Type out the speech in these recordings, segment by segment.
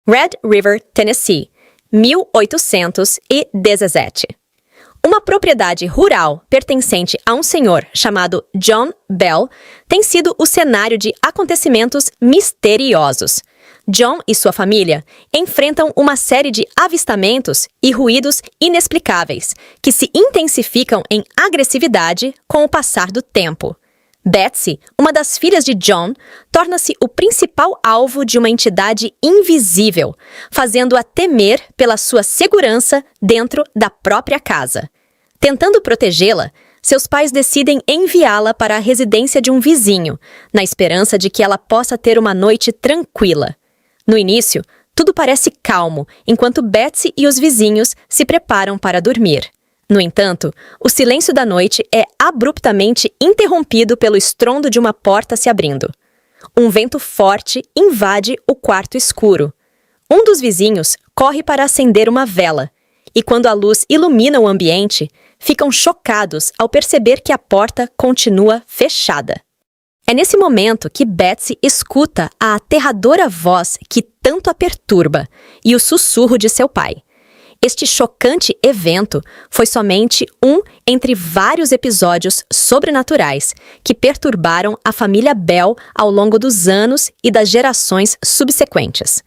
Red River, Tennessee, 1817. Uma propriedade rural pertencente a um senhor chamado John Bell tem sido o cenário de acontecimentos misteriosos. John e sua família enfrentam uma série de avistamentos e ruídos inexplicáveis que se intensificam em agressividade com o passar do tempo. Betsy, uma das filhas de John, torna-se o principal alvo de uma entidade invisível, fazendo-a temer pela sua segurança dentro da própria casa. Tentando protegê-la, seus pais decidem enviá-la para a residência de um vizinho, na esperança de que ela possa ter uma noite tranquila. No início, tudo parece calmo, enquanto Betsy e os vizinhos se preparam para dormir. No entanto, o silêncio da noite é abruptamente interrompido pelo estrondo de uma porta se abrindo. Um vento forte invade o quarto escuro. Um dos vizinhos corre para acender uma vela, e quando a luz ilumina o ambiente, ficam chocados ao perceber que a porta continua fechada. É nesse momento que Betsy escuta a aterradora voz que tanto a perturba e o sussurro de seu pai. Este chocante evento foi somente um entre vários episódios sobrenaturais que perturbaram a família Bell ao longo dos anos e das gerações subsequentes.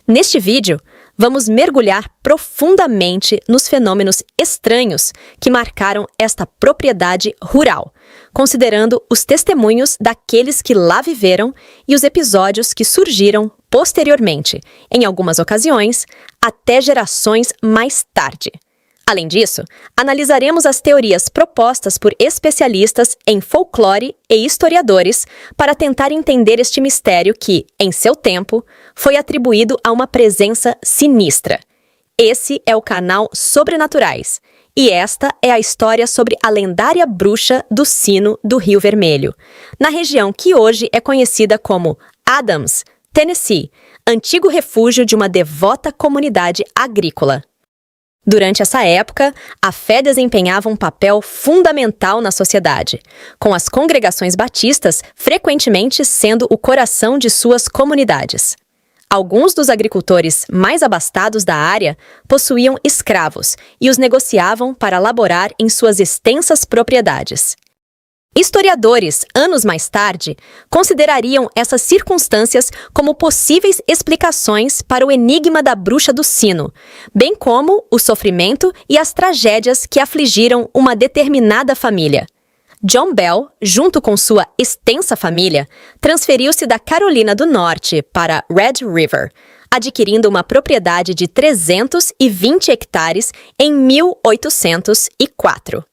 Neste vídeo, vamos mergulhar profundamente nos fenômenos estranhos que marcaram esta propriedade rural, considerando os testemunhos daqueles que lá viveram e os episódios que surgiram posteriormente, em algumas ocasiões, até gerações mais tarde. Além disso, analisaremos as teorias propostas por especialistas em folclore e historiadores para tentar entender este mistério que, em seu tempo, foi atribuído a uma presença sinistra. Esse é o canal Sobrenaturais, e esta é a história sobre a lendária bruxa do Sino do Rio Vermelho, na região que hoje é conhecida como Adams, Tennessee, antigo refúgio de uma devota comunidade agrícola. Durante essa época, a fé desempenhava um papel fundamental na sociedade, com as congregações batistas frequentemente sendo o coração de suas comunidades. Alguns dos agricultores mais abastados da área possuíam escravos e os negociavam para laborar em suas extensas propriedades. Historiadores, anos mais tarde, considerariam essas circunstâncias como possíveis explicações para o enigma da bruxa do sino, bem como o sofrimento e as tragédias que afligiram uma determinada família. John Bell, junto com sua extensa família, transferiu-se da Carolina do Norte para Red River, adquirindo uma propriedade de 320 hectares em 1804.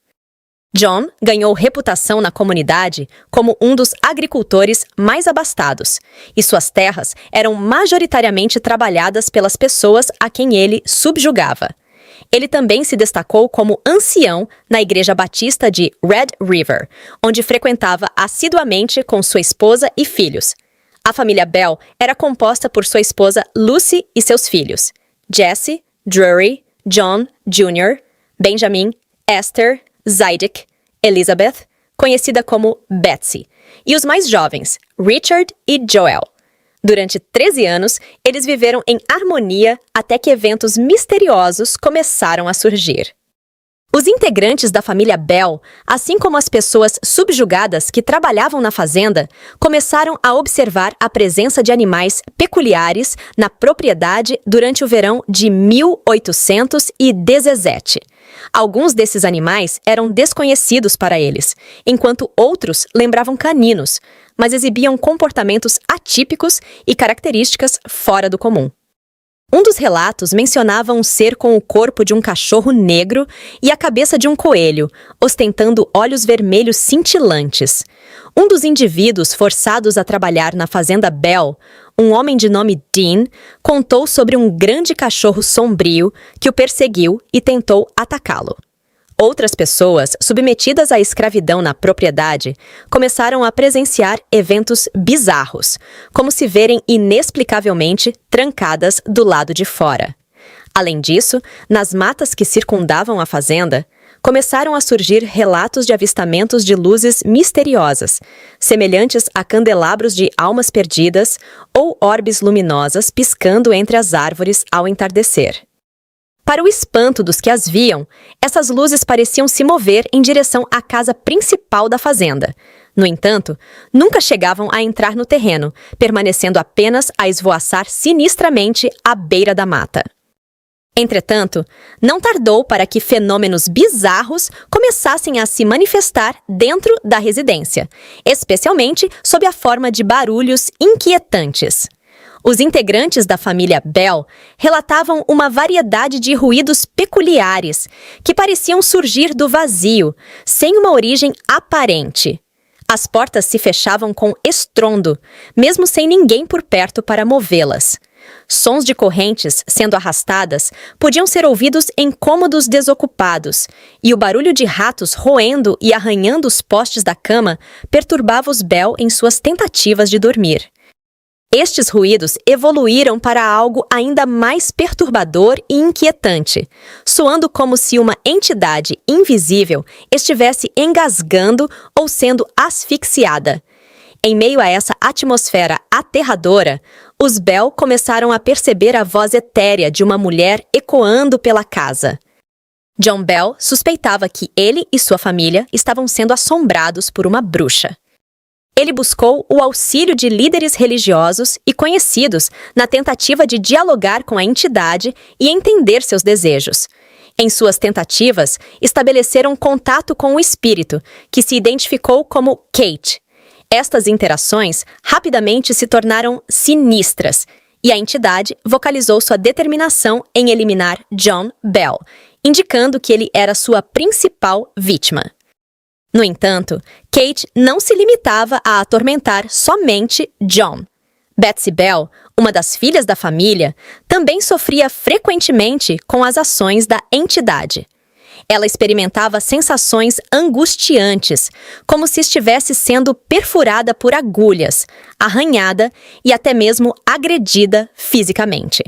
John ganhou reputação na comunidade como um dos agricultores mais abastados, e suas terras eram majoritariamente trabalhadas pelas pessoas a quem ele subjugava. Ele também se destacou como ancião na Igreja Batista de Red River, onde frequentava assiduamente com sua esposa e filhos. A família Bell era composta por sua esposa Lucy e seus filhos, Jesse, Drury, John Jr., Benjamin, Esther, Zaydick, Elizabeth, conhecida como Betsy, e os mais jovens, Richard e Joel. Durante 13 anos, eles viveram em harmonia até que eventos misteriosos começaram a surgir. Os integrantes da família Bell, assim como as pessoas subjugadas que trabalhavam na fazenda, começaram a observar a presença de animais peculiares na propriedade durante o verão de 1817. Alguns desses animais eram desconhecidos para eles, enquanto outros lembravam caninos, mas exibiam comportamentos atípicos e características fora do comum. Um dos relatos mencionava um ser com o corpo de um cachorro negro e a cabeça de um coelho, ostentando olhos vermelhos cintilantes. Um dos indivíduos forçados a trabalhar na fazenda Bell, um homem de nome Dean, contou sobre um grande cachorro sombrio que o perseguiu e tentou atacá-lo. Outras pessoas, submetidas à escravidão na propriedade, começaram a presenciar eventos bizarros, como se verem inexplicavelmente trancadas do lado de fora. Além disso, nas matas que circundavam a fazenda, começaram a surgir relatos de avistamentos de luzes misteriosas, semelhantes a candelabros de almas perdidas ou orbes luminosas piscando entre as árvores ao entardecer. Para o espanto dos que as viam, essas luzes pareciam se mover em direção à casa principal da fazenda. No entanto, nunca chegavam a entrar no terreno, permanecendo apenas a esvoaçar sinistramente à beira da mata. Entretanto, não tardou para que fenômenos bizarros começassem a se manifestar dentro da residência, especialmente sob a forma de barulhos inquietantes. Os integrantes da família Bell relatavam uma variedade de ruídos peculiares que pareciam surgir do vazio, sem uma origem aparente. As portas se fechavam com estrondo, mesmo sem ninguém por perto para movê-las. Sons de correntes sendo arrastadas podiam ser ouvidos em cômodos desocupados, e o barulho de ratos roendo e arranhando os postes da cama perturbava os Bell em suas tentativas de dormir. Estes ruídos evoluíram para algo ainda mais perturbador e inquietante, soando como se uma entidade invisível estivesse engasgando ou sendo asfixiada. Em meio a essa atmosfera aterradora, os Bell começaram a perceber a voz etérea de uma mulher ecoando pela casa. John Bell suspeitava que ele e sua família estavam sendo assombrados por uma bruxa. Ele buscou o auxílio de líderes religiosos e conhecidos na tentativa de dialogar com a entidade e entender seus desejos. Em suas tentativas, estabeleceram contato com o espírito, que se identificou como Kate. Estas interações rapidamente se tornaram sinistras, e a entidade vocalizou sua determinação em eliminar John Bell, indicando que ele era sua principal vítima. No entanto, Kate não se limitava a atormentar somente John. Betsy Bell, uma das filhas da família, também sofria frequentemente com as ações da entidade. Ela experimentava sensações angustiantes, como se estivesse sendo perfurada por agulhas, arranhada e até mesmo agredida fisicamente.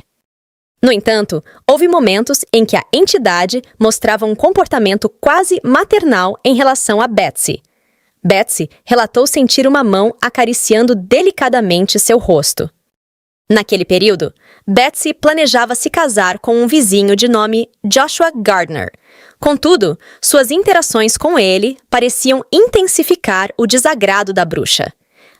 No entanto, houve momentos em que a entidade mostrava um comportamento quase maternal em relação a Betsy. Betsy relatou sentir uma mão acariciando delicadamente seu rosto. Naquele período, Betsy planejava se casar com um vizinho de nome Joshua Gardner. Contudo, suas interações com ele pareciam intensificar o desagrado da bruxa.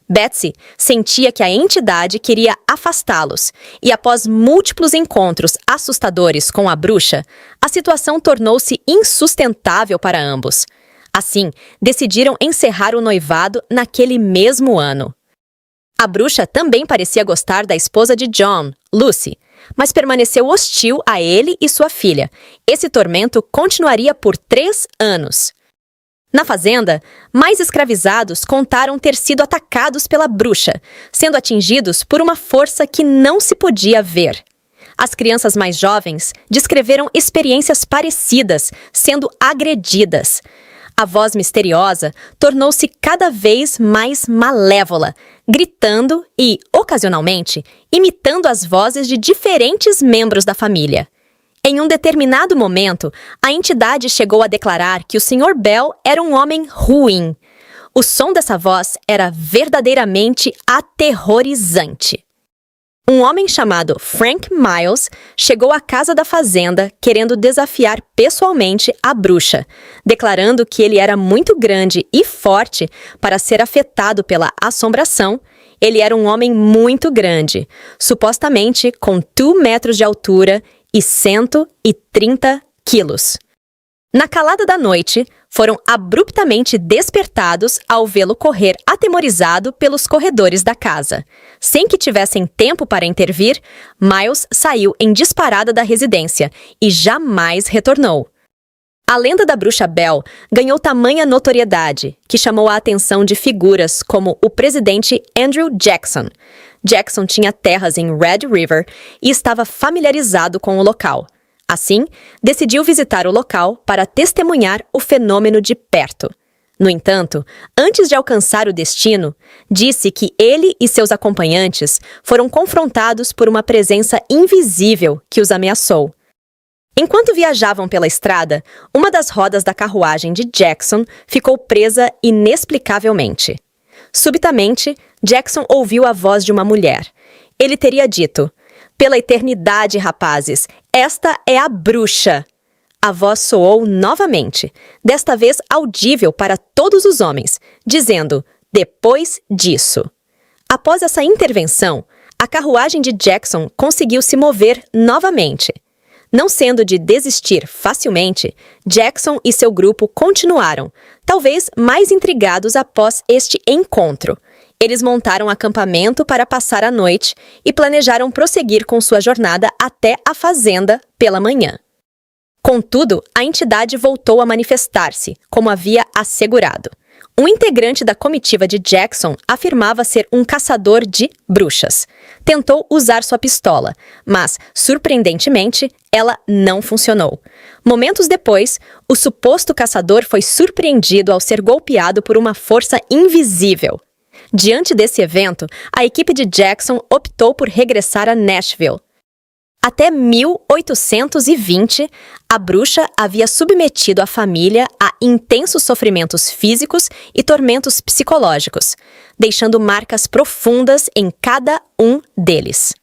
Betsy sentia que a entidade queria afastá-los, e após múltiplos encontros assustadores com a bruxa, a situação tornou-se insustentável para ambos. Assim, decidiram encerrar o noivado naquele mesmo ano. A bruxa também parecia gostar da esposa de John, Lucy, mas permaneceu hostil a ele e sua filha. Esse tormento continuaria por 3 anos. Na fazenda, mais escravizados contaram ter sido atacados pela bruxa, sendo atingidos por uma força que não se podia ver. As crianças mais jovens descreveram experiências parecidas, sendo agredidas. A voz misteriosa tornou-se cada vez mais malévola, gritando e, ocasionalmente, imitando as vozes de diferentes membros da família. Em um determinado momento, a entidade chegou a declarar que o Sr. Bell era um homem ruim. O som dessa voz era verdadeiramente aterrorizante. Um homem chamado Frank Miles chegou à casa da fazenda querendo desafiar pessoalmente a bruxa, declarando que ele era muito grande e forte para ser afetado pela assombração. Ele era um homem muito grande, supostamente com 2 metros de altura e 130 quilos. Na calada da noite, foram abruptamente despertados ao vê-lo correr atemorizado pelos corredores da casa. Sem que tivessem tempo para intervir, Miles saiu em disparada da residência e jamais retornou. A lenda da bruxa Bell ganhou tamanha notoriedade que chamou a atenção de figuras como o presidente Andrew Jackson. Jackson tinha terras em Red River e estava familiarizado com o local. Assim, decidiu visitar o local para testemunhar o fenômeno de perto. No entanto, antes de alcançar o destino, disse que ele e seus acompanhantes foram confrontados por uma presença invisível que os ameaçou. Enquanto viajavam pela estrada, uma das rodas da carruagem de Jackson ficou presa inexplicavelmente. Subitamente, Jackson ouviu a voz de uma mulher. Ele teria dito: "Pela eternidade, rapazes, esta é a bruxa!" A voz soou novamente, desta vez audível para todos os homens, dizendo: "Depois disso." Após essa intervenção, a carruagem de Jackson conseguiu se mover novamente. Não sendo de desistir facilmente, Jackson e seu grupo continuaram, talvez mais intrigados após este encontro. Eles montaram acampamento para passar a noite e planejaram prosseguir com sua jornada até a fazenda pela manhã. Contudo, a entidade voltou a manifestar-se, como havia assegurado. Um integrante da comitiva de Jackson afirmava ser um caçador de bruxas. Tentou usar sua pistola, mas, surpreendentemente, ela não funcionou. Momentos depois, o suposto caçador foi surpreendido ao ser golpeado por uma força invisível. Diante desse evento, a equipe de Jackson optou por regressar a Nashville. Até 1820, a bruxa havia submetido a família a intensos sofrimentos físicos e tormentos psicológicos, deixando marcas profundas em cada um deles.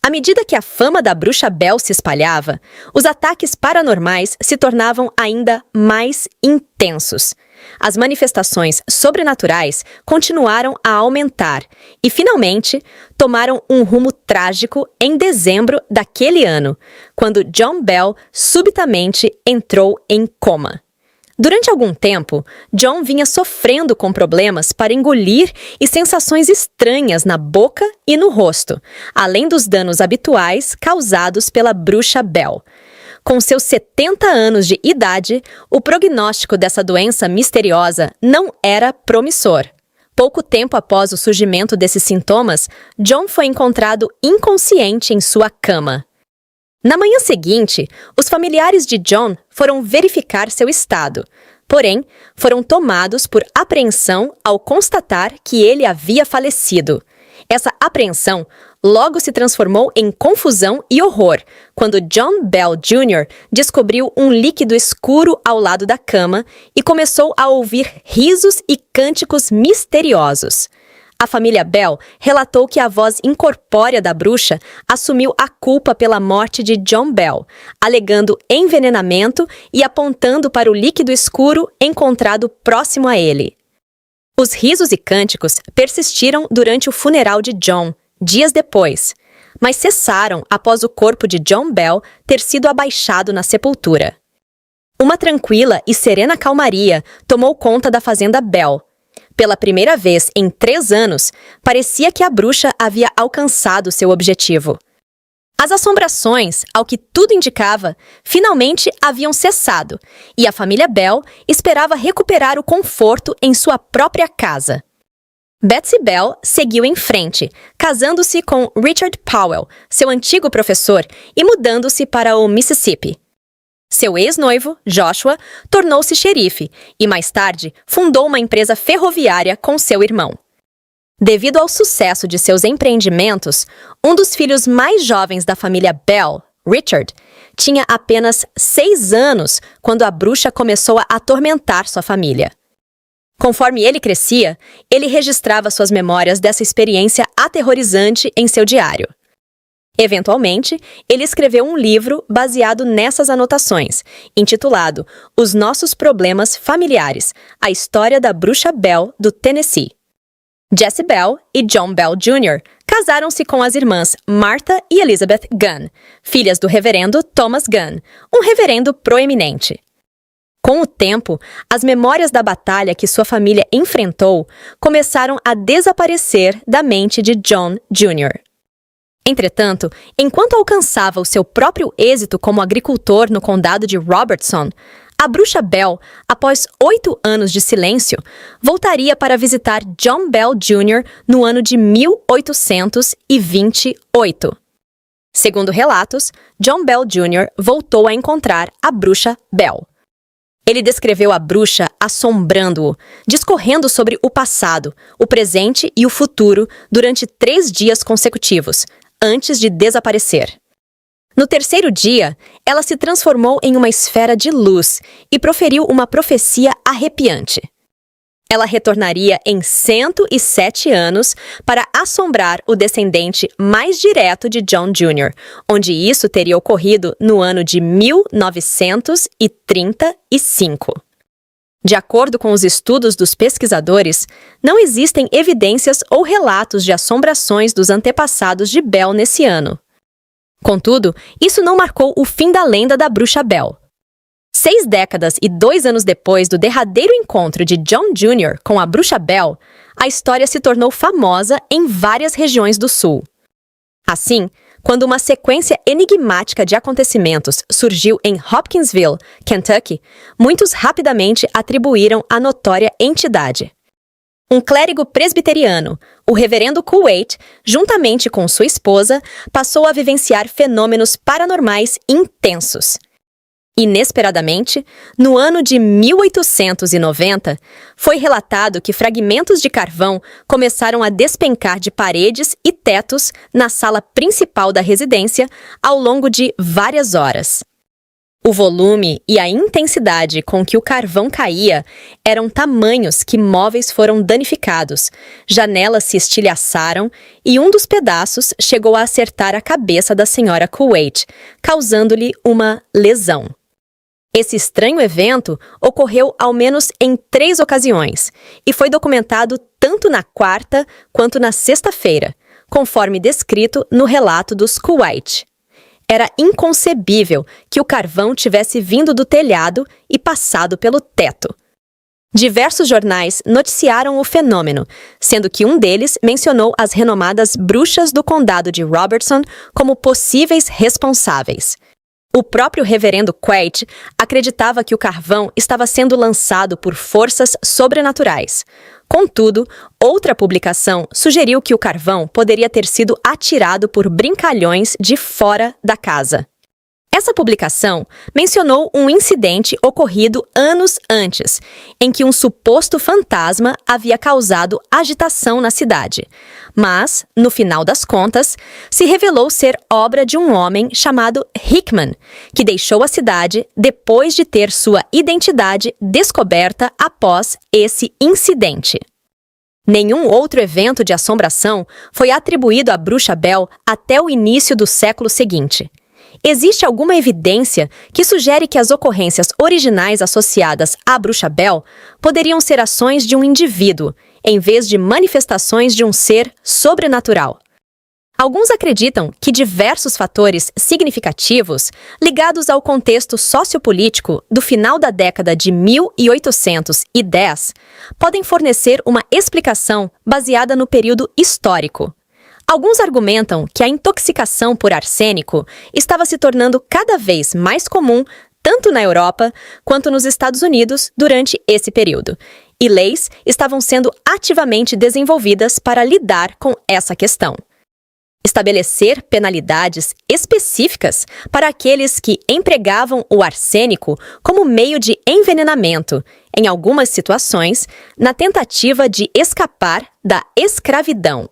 À medida que a fama da bruxa Bell se espalhava, os ataques paranormais se tornavam ainda mais intensos. As manifestações sobrenaturais continuaram a aumentar e, finalmente, tomaram um rumo trágico em dezembro daquele ano, quando John Bell subitamente entrou em coma. Durante algum tempo, John vinha sofrendo com problemas para engolir e sensações estranhas na boca e no rosto, além dos danos habituais causados pela bruxa Bell. Com seus 70 anos de idade, o prognóstico dessa doença misteriosa não era promissor. Pouco tempo após o surgimento desses sintomas, John foi encontrado inconsciente em sua cama. Na manhã seguinte, os familiares de John foram verificar seu estado, porém, foram tomados por apreensão ao constatar que ele havia falecido. Essa apreensão logo se transformou em confusão e horror quando John Bell Jr. descobriu um líquido escuro ao lado da cama e começou a ouvir risos e cânticos misteriosos. A família Bell relatou que a voz incorpórea da bruxa assumiu a culpa pela morte de John Bell, alegando envenenamento e apontando para o líquido escuro encontrado próximo a ele. Os risos e cânticos persistiram durante o funeral de John, dias depois, mas cessaram após o corpo de John Bell ter sido abaixado na sepultura. Uma tranquila e serena calmaria tomou conta da fazenda Bell. Pela primeira vez em 3 anos, parecia que a bruxa havia alcançado seu objetivo. As assombrações, ao que tudo indicava, finalmente haviam cessado, e a família Bell esperava recuperar o conforto em sua própria casa. Betsy Bell seguiu em frente, casando-se com Richard Powell, seu antigo professor, e mudando-se para o Mississippi. Seu ex-noivo, Joshua, tornou-se xerife e, mais tarde, fundou uma empresa ferroviária com seu irmão. Devido ao sucesso de seus empreendimentos, um dos filhos mais jovens da família Bell, Richard, tinha apenas 6 anos quando a bruxa começou a atormentar sua família. Conforme ele crescia, ele registrava suas memórias dessa experiência aterrorizante em seu diário. Eventualmente, ele escreveu um livro baseado nessas anotações, intitulado Os Nossos Problemas Familiares, a História da Bruxa Bell do Tennessee. Jessie Bell e John Bell Jr. casaram-se com as irmãs Martha e Elizabeth Gunn, filhas do reverendo Thomas Gunn, um reverendo proeminente. Com o tempo, as memórias da batalha que sua família enfrentou começaram a desaparecer da mente de John Jr. Entretanto, enquanto alcançava o seu próprio êxito como agricultor no condado de Robertson, a bruxa Bell, após 8 anos de silêncio, voltaria para visitar John Bell Jr. no ano de 1828. Segundo relatos, John Bell Jr. voltou a encontrar a bruxa Bell. Ele descreveu a bruxa assombrando-o, discorrendo sobre o passado, o presente e o futuro durante 3 dias consecutivos, antes de desaparecer. No terceiro dia, ela se transformou em uma esfera de luz e proferiu uma profecia arrepiante. Ela retornaria em 107 anos para assombrar o descendente mais direto de John Jr., onde isso teria ocorrido no ano de 1935. De acordo com os estudos dos pesquisadores, não existem evidências ou relatos de assombrações dos antepassados de Belle nesse ano. Contudo, isso não marcou o fim da lenda da bruxa Belle. 6 décadas e 2 anos depois do derradeiro encontro de John Jr. com a bruxa Belle, a história se tornou famosa em várias regiões do sul. Assim, quando uma sequência enigmática de acontecimentos surgiu em Hopkinsville, Kentucky, muitos rapidamente atribuíram a notória entidade. Um clérigo presbiteriano, o reverendo Kuwait, juntamente com sua esposa, passou a vivenciar fenômenos paranormais intensos. Inesperadamente, no ano de 1890, foi relatado que fragmentos de carvão começaram a despencar de paredes e tetos na sala principal da residência ao longo de várias horas. O volume e a intensidade com que o carvão caía eram tamanhos que móveis foram danificados, janelas se estilhaçaram e um dos pedaços chegou a acertar a cabeça da senhora Kuwait, causando-lhe uma lesão. Esse estranho evento ocorreu ao menos em 3 ocasiões e foi documentado tanto na quarta quanto na sexta-feira, conforme descrito no relato dos Kuwait. Era inconcebível que o carvão tivesse vindo do telhado e passado pelo teto. Diversos jornais noticiaram o fenômeno, sendo que um deles mencionou as renomadas bruxas do condado de Robertson como possíveis responsáveis. O próprio reverendo Kuwait acreditava que o carvão estava sendo lançado por forças sobrenaturais. Contudo, outra publicação sugeriu que o carvão poderia ter sido atirado por brincalhões de fora da casa. Essa publicação mencionou um incidente ocorrido anos antes, em que um suposto fantasma havia causado agitação na cidade. Mas, no final das contas, se revelou ser obra de um homem chamado Hickman, que deixou a cidade depois de ter sua identidade descoberta após esse incidente. Nenhum outro evento de assombração foi atribuído à bruxa Belle até o início do século seguinte. Existe alguma evidência que sugere que as ocorrências originais associadas à bruxa Belle poderiam ser ações de um indivíduo, em vez de manifestações de um ser sobrenatural. Alguns acreditam que diversos fatores significativos ligados ao contexto sociopolítico do final da década de 1810 podem fornecer uma explicação baseada no período histórico. Alguns argumentam que a intoxicação por arsênico estava se tornando cada vez mais comum tanto na Europa quanto nos Estados Unidos durante esse período, e leis estavam sendo ativamente desenvolvidas para lidar com essa questão. Estabelecer penalidades específicas para aqueles que empregavam o arsênico como meio de envenenamento, em algumas situações, na tentativa de escapar da escravidão.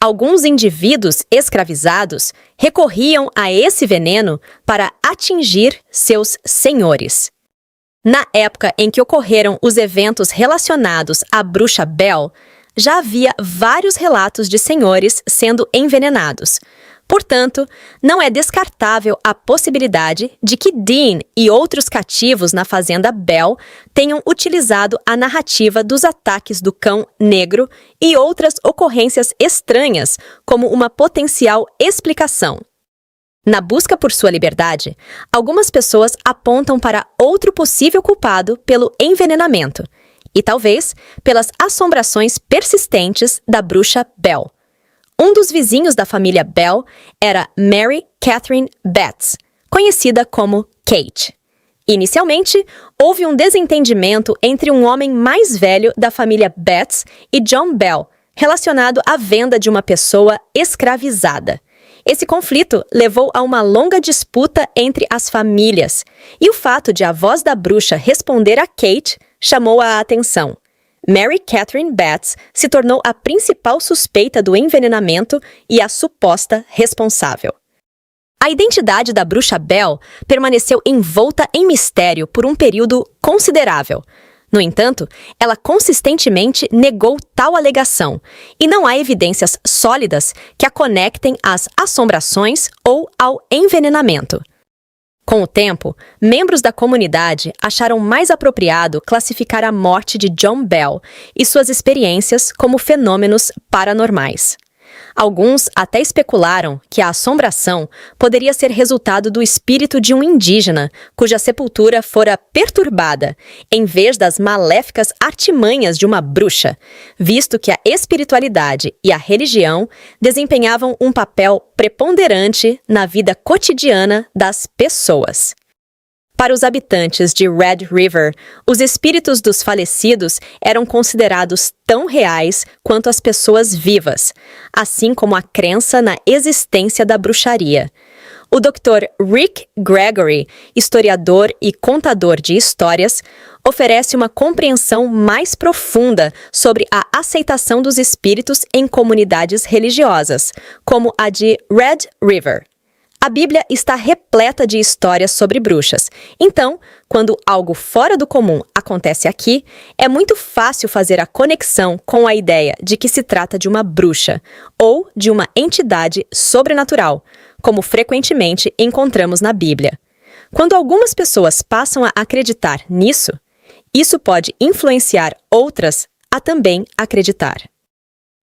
Alguns indivíduos escravizados recorriam a esse veneno para atingir seus senhores. Na época em que ocorreram os eventos relacionados à bruxa Belle, já havia vários relatos de senhores sendo envenenados. Portanto, não é descartável a possibilidade de que Dean e outros cativos na fazenda Belle tenham utilizado a narrativa dos ataques do cão negro e outras ocorrências estranhas como uma potencial explicação. Na busca por sua liberdade, algumas pessoas apontam para outro possível culpado pelo envenenamento e talvez pelas assombrações persistentes da bruxa Belle. Um dos vizinhos da família Belle era Mary Catherine Betts, conhecida como Kate. Inicialmente, houve um desentendimento entre um homem mais velho da família Betts e John Belle, relacionado à venda de uma pessoa escravizada. Esse conflito levou a uma longa disputa entre as famílias, e o fato de a voz da bruxa responder a Kate chamou a atenção. Mary Catherine Betts se tornou a principal suspeita do envenenamento e a suposta responsável. A identidade da bruxa Bell permaneceu envolta em mistério por um período considerável. No entanto, ela consistentemente negou tal alegação, e não há evidências sólidas que a conectem às assombrações ou ao envenenamento. Com o tempo, membros da comunidade acharam mais apropriado classificar a morte de John Bell e suas experiências como fenômenos paranormais. Alguns até especularam que a assombração poderia ser resultado do espírito de um indígena cuja sepultura fora perturbada, em vez das maléficas artimanhas de uma bruxa, visto que a espiritualidade e a religião desempenhavam um papel preponderante na vida cotidiana das pessoas. Para os habitantes de Red River, os espíritos dos falecidos eram considerados tão reais quanto as pessoas vivas, assim como a crença na existência da bruxaria. O Dr. Rick Gregory, historiador e contador de histórias, oferece uma compreensão mais profunda sobre a aceitação dos espíritos em comunidades religiosas, como a de Red River. A Bíblia está repleta de histórias sobre bruxas. Então, quando algo fora do comum acontece aqui, é muito fácil fazer a conexão com a ideia de que se trata de uma bruxa ou de uma entidade sobrenatural, como frequentemente encontramos na Bíblia. Quando algumas pessoas passam a acreditar nisso, isso pode influenciar outras a também acreditar.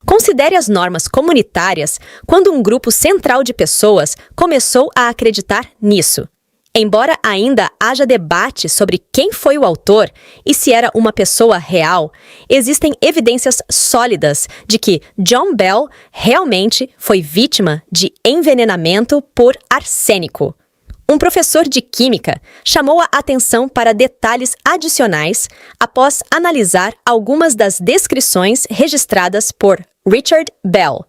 Considere as normas comunitárias quando um grupo central de pessoas começou a acreditar nisso. Embora ainda haja debate sobre quem foi o autor e se era uma pessoa real, existem evidências sólidas de que John Bell realmente foi vítima de envenenamento por arsênico. Um professor de química chamou a atenção para detalhes adicionais após analisar algumas das descrições registradas por Richard Bell.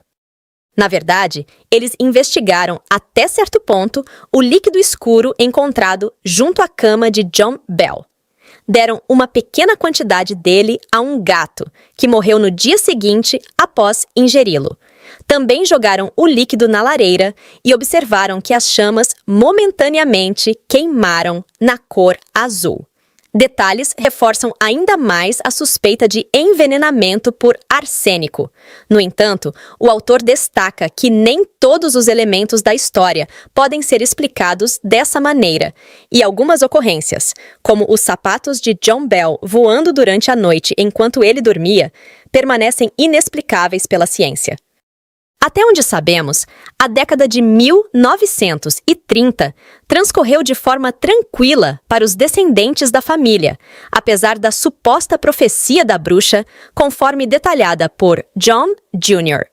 Na verdade, eles investigaram até certo ponto o líquido escuro encontrado junto à cama de John Bell. Deram uma pequena quantidade dele a um gato, que morreu no dia seguinte após ingeri-lo. Também jogaram o líquido na lareira e observaram que as chamas momentaneamente queimaram na cor azul. Detalhes reforçam ainda mais a suspeita de envenenamento por arsênico. No entanto, o autor destaca que nem todos os elementos da história podem ser explicados dessa maneira, e algumas ocorrências, como os sapatos de John Bell voando durante a noite enquanto ele dormia, permanecem inexplicáveis pela ciência. Até onde sabemos, a década de 1930 transcorreu de forma tranquila para os descendentes da família, apesar da suposta profecia da bruxa, conforme detalhada por John Jr.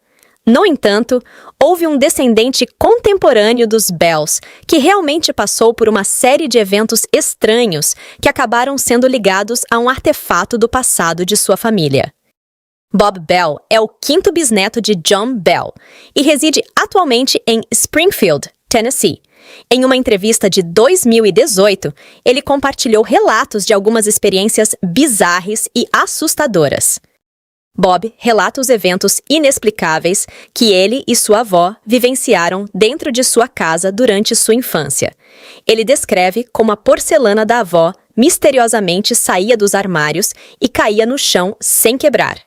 No entanto, houve um descendente contemporâneo dos Bells que realmente passou por uma série de eventos estranhos que acabaram sendo ligados a um artefato do passado de sua família. Bob Bell é o quinto bisneto de John Bell e reside atualmente em Springfield, Tennessee. Em uma entrevista de 2018, ele compartilhou relatos de algumas experiências bizarras e assustadoras. Bob relata os eventos inexplicáveis que ele e sua avó vivenciaram dentro de sua casa durante sua infância. Ele descreve como a porcelana da avó misteriosamente saía dos armários e caía no chão sem quebrar.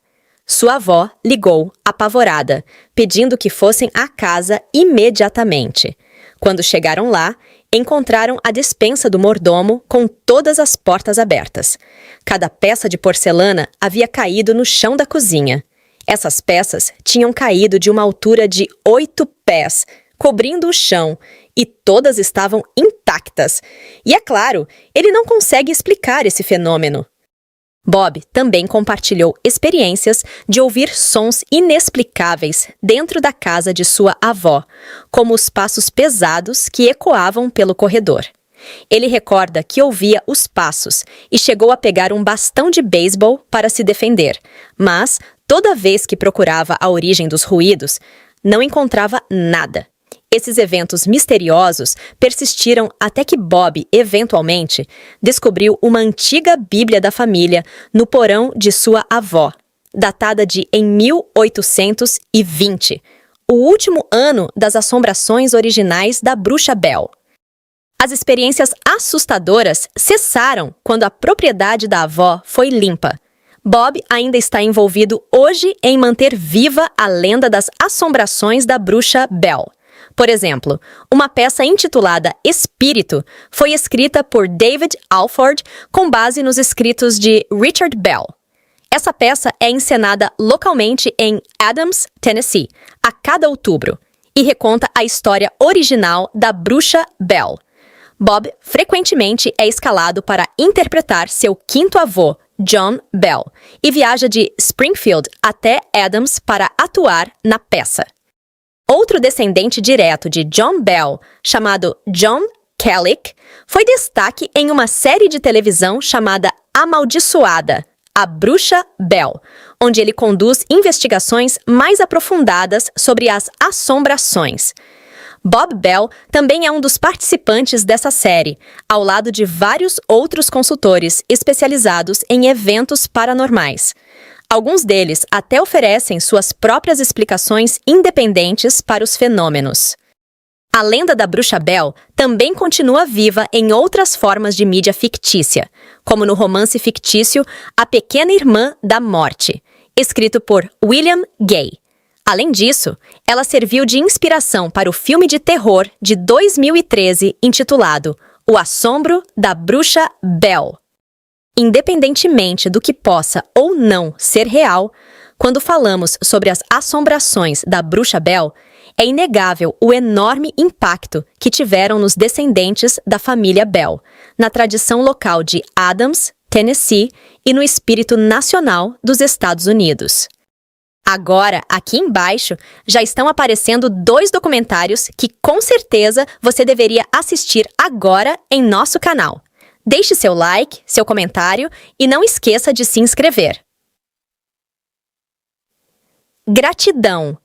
Sua avó ligou, apavorada, pedindo que fossem à casa imediatamente. Quando chegaram lá, encontraram a despensa do mordomo com todas as portas abertas. Cada peça de porcelana havia caído no chão da cozinha. Essas peças tinham caído de uma altura de 8 pés, cobrindo o chão, e todas estavam intactas. E é claro, ele não consegue explicar esse fenômeno. Bob também compartilhou experiências de ouvir sons inexplicáveis dentro da casa de sua avó, como os passos pesados que ecoavam pelo corredor. Ele recorda que ouvia os passos e chegou a pegar um bastão de beisebol para se defender, mas, toda vez que procurava a origem dos ruídos, não encontrava nada. Esses eventos misteriosos persistiram até que Bob, eventualmente, descobriu uma antiga Bíblia da família no porão de sua avó, datada de em 1820, o último ano das assombrações originais da Bruxa Bell. As experiências assustadoras cessaram quando a propriedade da avó foi limpa. Bob ainda está envolvido hoje em manter viva a lenda das assombrações da Bruxa Bell. Por exemplo, uma peça intitulada Espírito foi escrita por David Alford com base nos escritos de Richard Bell. Essa peça é encenada localmente em Adams, Tennessee, a cada outubro, e reconta a história original da Bruxa Bell. Bob frequentemente é escalado para interpretar seu quinto avô, John Bell, e viaja de Springfield até Adams para atuar na peça. Outro descendente direto de John Bell, chamado John Kellick, foi destaque em uma série de televisão chamada Amaldiçoada, A Bruxa Bell, onde ele conduz investigações mais aprofundadas sobre as assombrações. Bob Bell também é um dos participantes dessa série, ao lado de vários outros consultores especializados em eventos paranormais. Alguns deles até oferecem suas próprias explicações independentes para os fenômenos. A lenda da Bruxa Bell também continua viva em outras formas de mídia fictícia, como no romance fictício A Pequena Irmã da Morte, escrito por William Gay. Além disso, ela serviu de inspiração para o filme de terror de 2013 intitulado O Assombro da Bruxa Bell. Independentemente do que possa ou não ser real, quando falamos sobre as assombrações da Bruxa Bell, é inegável o enorme impacto que tiveram nos descendentes da família Bell, na tradição local de Adams, Tennessee e no espírito nacional dos Estados Unidos. Agora, aqui embaixo, já estão aparecendo 2 documentários que com certeza você deveria assistir agora em nosso canal. Deixe seu like, seu comentário e não esqueça de se inscrever. Gratidão!